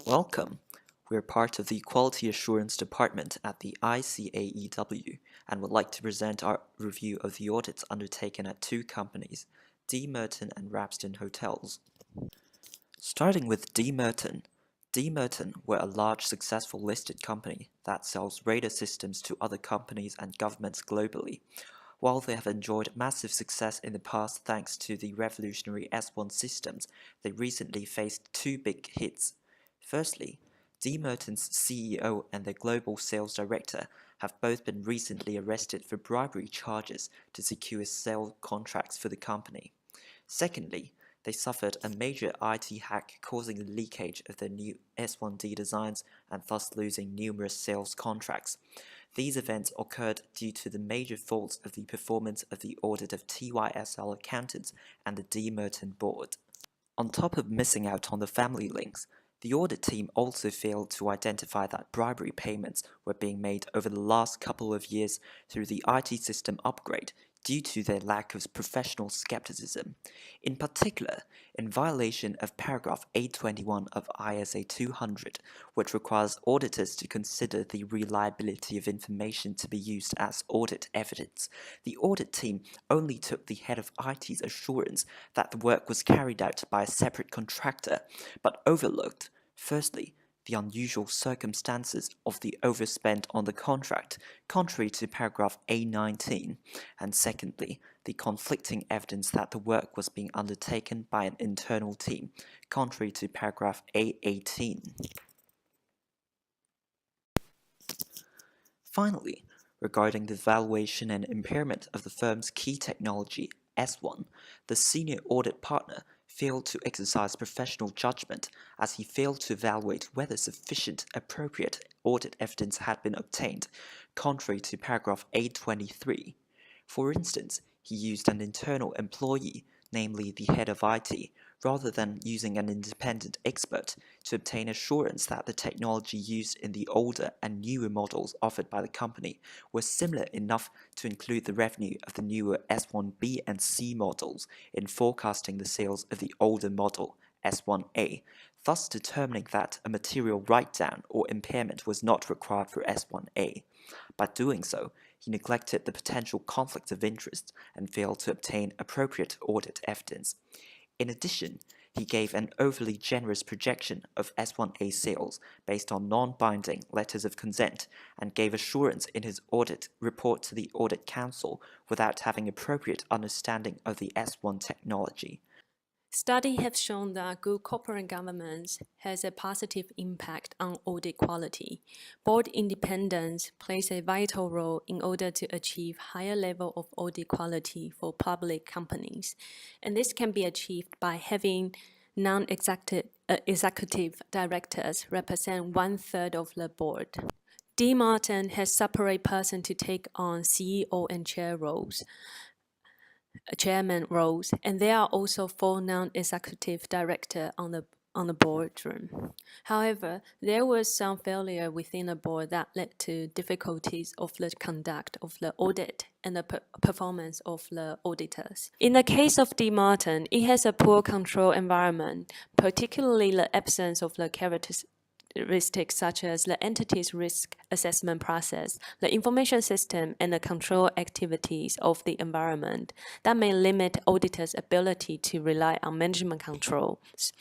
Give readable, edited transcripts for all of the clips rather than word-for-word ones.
Welcome. We're part of the Quality Assurance Department at the ICAEW and would like to present our review of the audits undertaken at two companies, D. Merton and Rapston Hotels. Starting with D. Merton. D. Merton were a large successful listed company that sells radar systems to other companies and governments globally. While they have enjoyed massive success in the past thanks to the revolutionary S1 systems, they recently faced two big hits. Firstly, D. Merton's CEO and their global sales director have both been recently arrested for bribery charges to secure sale contracts for the company. Secondly, they suffered a major IT hack causing the leakage of their new S1D designs and thus losing numerous sales contracts. These events occurred due to the major faults of the performance of the audit of TYSL accountants and the D. Merton board. On top of missing out on the family links, the audit team also failed to identify that bribery payments were being made over the last couple of years through the IT system upgrade due to their lack of professional skepticism. In particular, in violation of paragraph 821 of ISA 200, which requires auditors to consider the reliability of information to be used as audit evidence, the audit team only took the head of IT's assurance that the work was carried out by a separate contractor, but overlooked, firstly, the unusual circumstances of the overspend on the contract, contrary to paragraph A19, and secondly, the conflicting evidence that the work was being undertaken by an internal team, contrary to paragraph A18. Finally, regarding the valuation and impairment of the firm's key technology, S1, the senior audit partner failed to exercise professional judgment as he failed to evaluate whether sufficient appropriate audit evidence had been obtained, contrary to paragraph 823. For instance, he used an internal employee, namely the head of IT, rather than using an independent expert to obtain assurance that the technology used in the older and newer models offered by the company was similar enough to include the revenue of the newer S1B and C models in forecasting the sales of the older model S1A, thus determining that a material write-down or impairment was not required for S1A. By doing so, he neglected the potential conflict of interest and failed to obtain appropriate audit evidence. In addition, he gave an overly generous projection of S1A sales based on non-binding letters of consent and gave assurance in his audit report to the Audit Council without having appropriate understanding of the S1 technology. Studies have shown that good corporate governance has a positive impact on audit quality. Board independence plays a vital role in order to achieve higher level of audit quality for public companies, and this can be achieved by having non-executive directors represent 1/3 of the board. D. Martin has separate person to take on CEO and chairman roles, and there are also 4 non-executive directors on the boardroom. However, there was some failure within the board that led to difficulties of the conduct of the audit and the performance of the auditors. In the case of D. Martin, it has a poor control environment, particularly the absence of the characteristics such as the entity's risk assessment process, the information system, and the control activities of the environment that may limit auditors' ability to rely on management controls.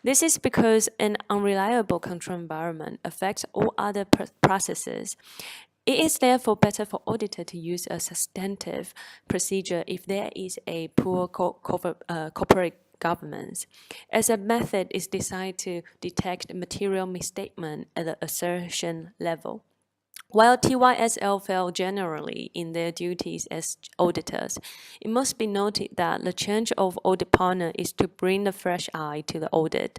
This is because an unreliable control environment affects all other processes. It is therefore better for auditor to use a substantive procedure if there is a poor corporate governance, as a method is designed to detect material misstatement at the assertion level. While TYSL fail generally in their duties as auditors, it must be noted that the change of audit partner is to bring a fresh eye to the audit.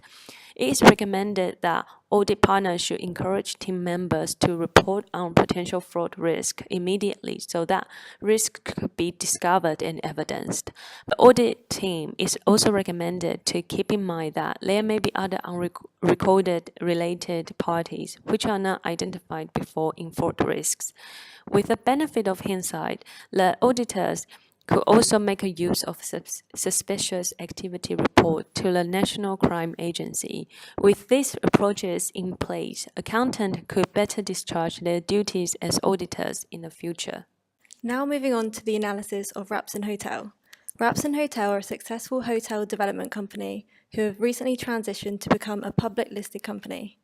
It is recommended that audit partners should encourage team members to report on potential fraud risk immediately so that risk could be discovered and evidenced. The audit team is also recommended to keep in mind that there may be other unrecorded related parties which are not identified before in fraud risks. With the benefit of hindsight, the auditors could also make a use of suspicious activity report to the National Crime Agency. With these approaches in place, accountants could better discharge their duties as auditors in the future. Now moving on to the analysis of Rapson Hotel. Rapson Hotel are a successful hotel development company who have recently transitioned to become a public listed company.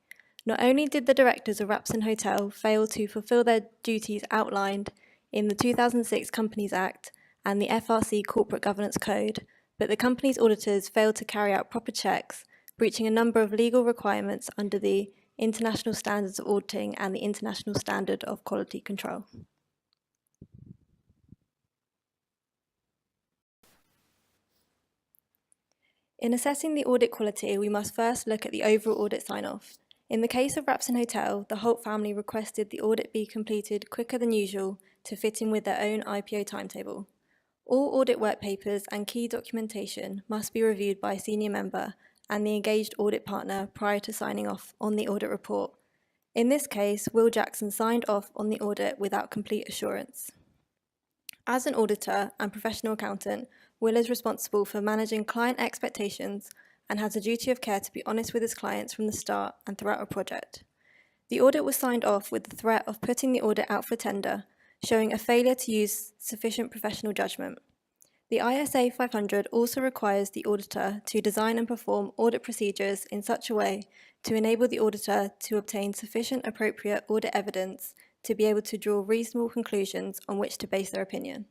Not only did the directors of Rapson Hotel fail to fulfill their duties outlined in the 2006 Companies Act and the FRC Corporate Governance Code, but the company's auditors failed to carry out proper checks, breaching a number of legal requirements under the International Standards of Auditing and the International Standard of Quality Control. In assessing the audit quality, we must first look at the overall audit sign-off. In the case of Rapson Hotel, the Holt family requested the audit be completed quicker than usual to fit in with their own IPO timetable. All audit work papers and key documentation must be reviewed by a senior member and the engaged audit partner prior to signing off on the audit report. In this case, Will Jackson signed off on the audit without complete assurance. As an auditor and professional accountant, Will is responsible for managing client expectations and has a duty of care to be honest with his clients from the start and throughout a project. The audit was signed off with the threat of putting the audit out for tender, showing a failure to use sufficient professional judgment. The ISA 500 also requires the auditor to design and perform audit procedures in such a way to enable the auditor to obtain sufficient appropriate audit evidence to be able to draw reasonable conclusions on which to base their opinion.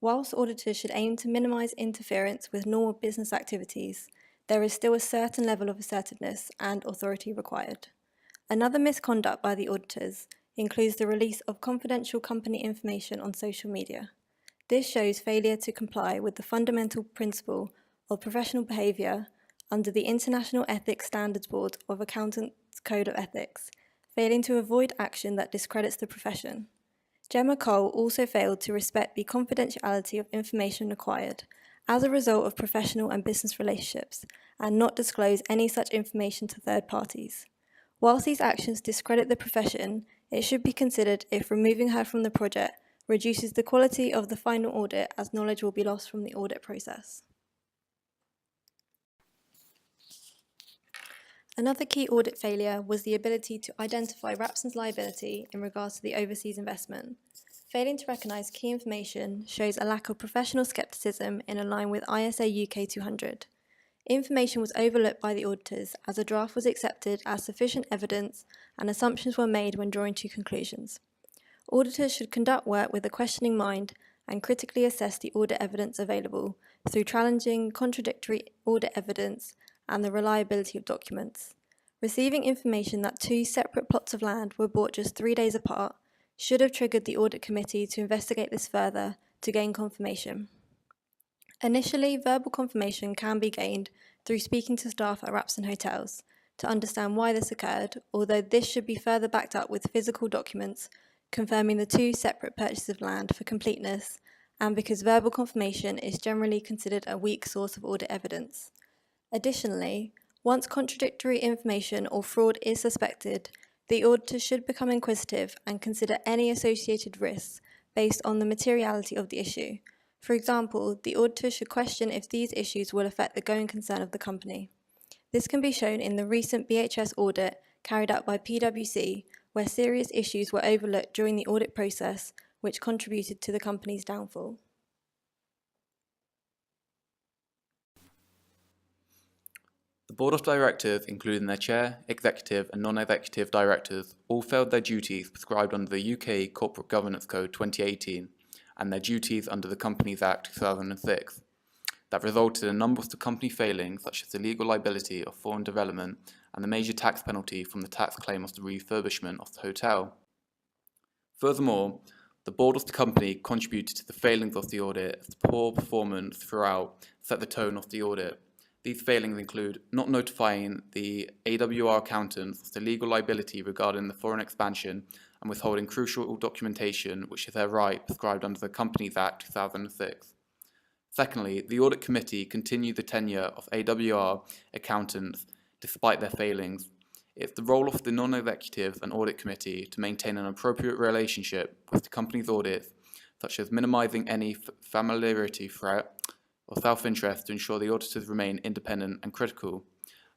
Whilst auditors should aim to minimise interference with normal business activities, there is still a certain level of assertiveness and authority required. Another misconduct by the auditors includes the release of confidential company information on social media. This shows failure to comply with the fundamental principle of professional behaviour under the International Ethics Standards Board of Accountants Code of Ethics, failing to avoid action that discredits the profession. Gemma Cole also failed to respect the confidentiality of information acquired as a result of professional and business relationships and not disclose any such information to third parties. Whilst these actions discredit the profession, it should be considered if removing her from the project reduces the quality of the final audit, as knowledge will be lost from the audit process. Another key audit failure was the ability to identify Rapson's liability in regards to the overseas investment. Failing to recognise key information shows a lack of professional scepticism in line with ISA UK 200. Information was overlooked by the auditors as a draft was accepted as sufficient evidence and assumptions were made when drawing to conclusions. Auditors should conduct work with a questioning mind and critically assess the audit evidence available through challenging contradictory audit evidence and the reliability of documents. Receiving information that two separate plots of land were bought just 3 days apart should have triggered the audit committee to investigate this further to gain confirmation. Initially, verbal confirmation can be gained through speaking to staff at Rapson Hotels to understand why this occurred, although this should be further backed up with physical documents confirming the two separate purchases of land for completeness, and because verbal confirmation is generally considered a weak source of audit evidence. Additionally, once contradictory information or fraud is suspected, the auditor should become inquisitive and consider any associated risks based on the materiality of the issue. For example, the auditor should question if these issues will affect the going concern of the company. This can be shown in the recent BHS audit carried out by PwC, where serious issues were overlooked during the audit process, which contributed to the company's downfall. The Board of Directors, including their chair, executive and non-executive directors, all failed their duties prescribed under the UK Corporate Governance Code 2018 and their duties under the Companies Act 2006. That resulted in a number of the company failings, such as the legal liability of foreign development and the major tax penalty from the tax claim of the refurbishment of the hotel. Furthermore, the board of the company contributed to the failings of the audit as the poor performance throughout set the tone of the audit. These failings include not notifying the AWR accountants of the legal liability regarding the foreign expansion and withholding crucial documentation, which is their right prescribed under the Companies Act 2006. Secondly, the audit committee continued the tenure of AWR accountants despite their failings. It's the role of the non-executive and audit committee to maintain an appropriate relationship with the company's audits such as minimizing any familiarity threat or self-interest to ensure the auditors remain independent and critical,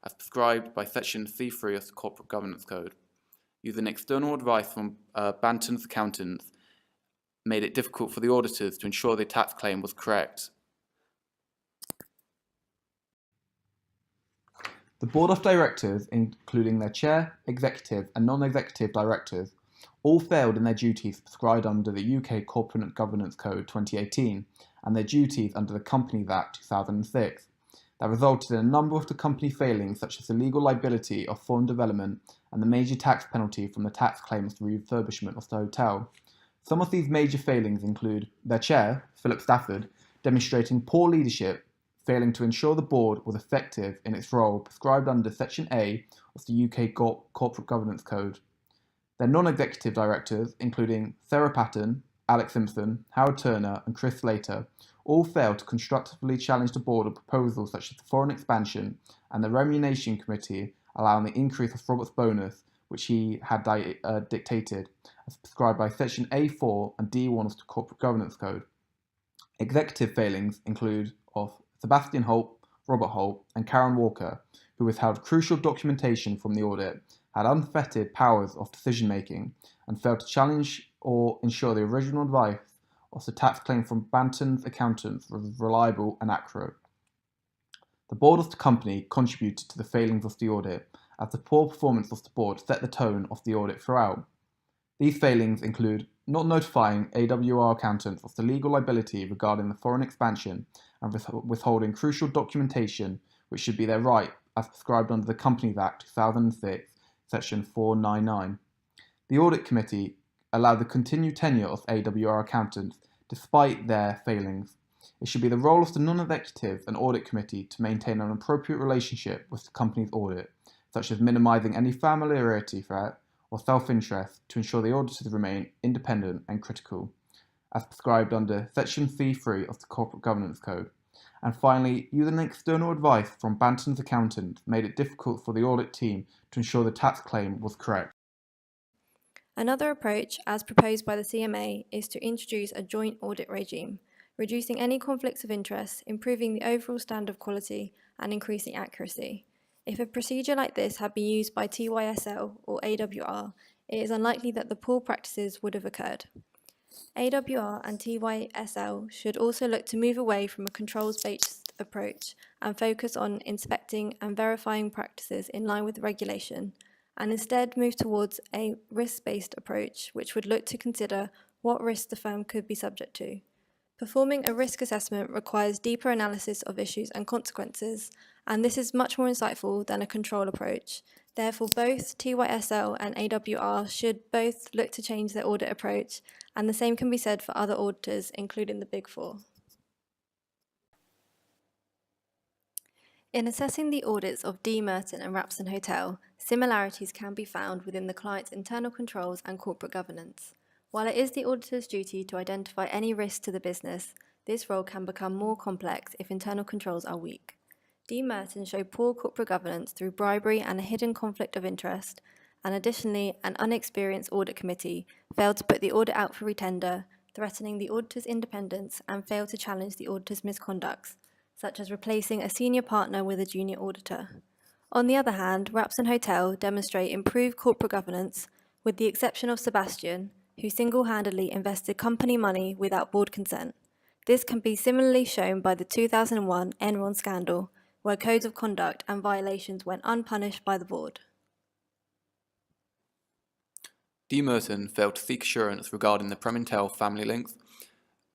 as prescribed by Section C3 of the Corporate Governance Code. Using external advice from Banton's accountants made it difficult for the auditors to ensure the tax claim was correct. The Board of Directors, including their chair, executive and non-executive directors, all failed in their duties prescribed under the UK Corporate Governance Code 2018 and their duties under the Companies Act 2006. That resulted in a number of the company failings, such as the legal liability of foreign development and the major tax penalty from the tax claims for refurbishment of the hotel. Some of these major failings include their chair, Philip Stafford, demonstrating poor leadership, failing to ensure the board was effective in its role prescribed under Section A of the UK Corporate Governance Code. Their non-executive directors, including Sarah Patton, Alex Simpson, Howard Turner and Chris Slater, all failed to constructively challenge the board of proposals such as the foreign expansion and the remuneration committee allowing the increase of Robert's bonus, which he had dictated, as prescribed by Section A4 and D1 of the Corporate Governance Code. Executive failings include of Sebastian Holt, Robert Holt, and Karen Walker, who withheld crucial documentation from the audit, had unfettered powers of decision-making, and failed to challenge or ensure the original advice of the tax claim from Banton's accountants was reliable and accurate. The board of the company contributed to the failings of the audit, as the poor performance of the board set the tone of the audit throughout. These failings include not notifying AWR accountants of the legal liability regarding the foreign expansion and withholding crucial documentation which should be their right as prescribed under the Companies Act 2006, Section 499. The Audit Committee allowed the continued tenure of AWR accountants despite their failings. It should be the role of the non-executive and Audit Committee to maintain an appropriate relationship with the company's audit, such as minimizing any familiarity threat or self-interest to ensure the auditors remain independent and critical, as prescribed under Section C3 of the Corporate Governance Code. And finally, using external advice from Banton's accountant made it difficult for the audit team to ensure the tax claim was correct. Another approach, as proposed by the CMA, is to introduce a joint audit regime, reducing any conflicts of interest, improving the overall standard of quality, and increasing accuracy. If a procedure like this had been used by TYSL or AWR, it is unlikely that the poor practices would have occurred. AWR and TYSL should also look to move away from a controls-based approach and focus on inspecting and verifying practices in line with regulation, and instead move towards a risk-based approach which would look to consider what risks the firm could be subject to. Performing a risk assessment requires deeper analysis of issues and consequences, and this is much more insightful than a control approach. Therefore, both TYSL and AWR should both look to change their audit approach, and the same can be said for other auditors, including the Big Four. In assessing the audits of D. Merton and Rapson Hotel, similarities can be found within the client's internal controls and corporate governance. While it is the auditor's duty to identify any risks to the business, this role can become more complex if internal controls are weak. D. Merton showed poor corporate governance through bribery and a hidden conflict of interest, and additionally, an unexperienced audit committee failed to put the audit out for retender, threatening the auditor's independence, and failed to challenge the auditor's misconducts, such as replacing a senior partner with a junior auditor. On the other hand, Rapson Hotel demonstrate improved corporate governance, with the exception of Sebastian, who single-handedly invested company money without board consent. This can be similarly shown by the 2001 Enron scandal, where codes of conduct and violations went unpunished by the board. D. Merton failed to seek assurance regarding the Premintel family links,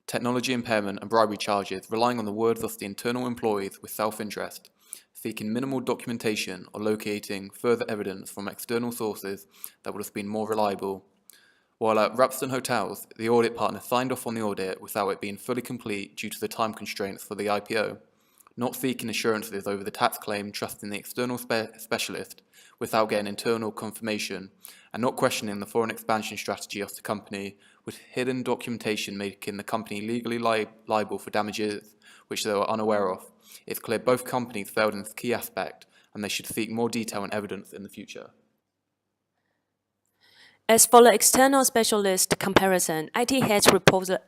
technology impairment and bribery charges, relying on the words of the internal employees with self-interest, seeking minimal documentation or locating further evidence from external sources that would have been more reliable. While at Rapson Hotels, the audit partner signed off on the audit without it being fully complete due to the time constraints for the IPO, not seeking assurances over the tax claim, trusting the external specialist without getting internal confirmation, and not questioning the foreign expansion strategy of the company, with hidden documentation making the company legally liable for damages which they were unaware of. It's clear both companies failed in this key aspect, and they should seek more detail and evidence in the future. As for the external specialist comparison, IT heads report the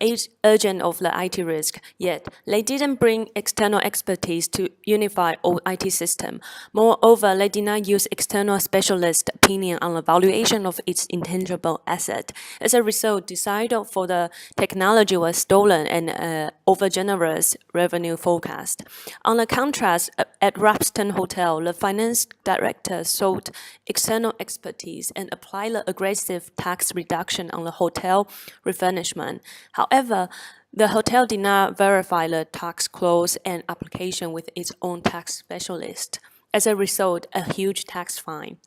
urgent of the IT risk, yet they didn't bring external expertise to unify all IT system. Moreover, they did not use external specialist opinion on the valuation of its intangible asset. As a result, decided for the technology was stolen and overgenerous revenue forecast. On the contrast, at Rapston Hotel, the finance director sought external expertise and applied the aggressive tax reduction on the hotel refurnishment. However, the hotel did not verify the tax clause and application with its own tax specialist. As a result, a huge tax fine.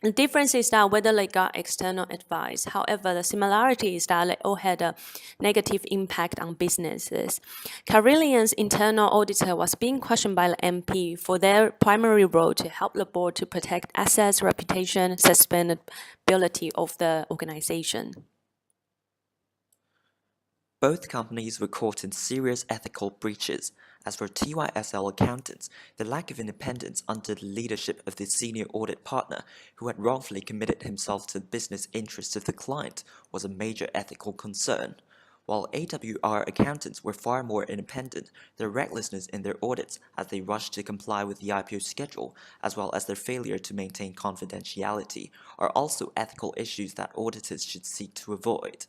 The difference is that whether they got external advice. However, the similarity is that they all had a negative impact on businesses. Carillion's internal auditor was being questioned by the MP for their primary role to help the board to protect assets, reputation, sustainability of the organization. Both companies were caught in serious ethical breaches. As for TYSL accountants, the lack of independence under the leadership of the senior audit partner, who had wrongfully committed himself to the business interests of the client, was a major ethical concern. While AWR accountants were far more independent, their recklessness in their audits as they rushed to comply with the IPO schedule, as well as their failure to maintain confidentiality, are also ethical issues that auditors should seek to avoid.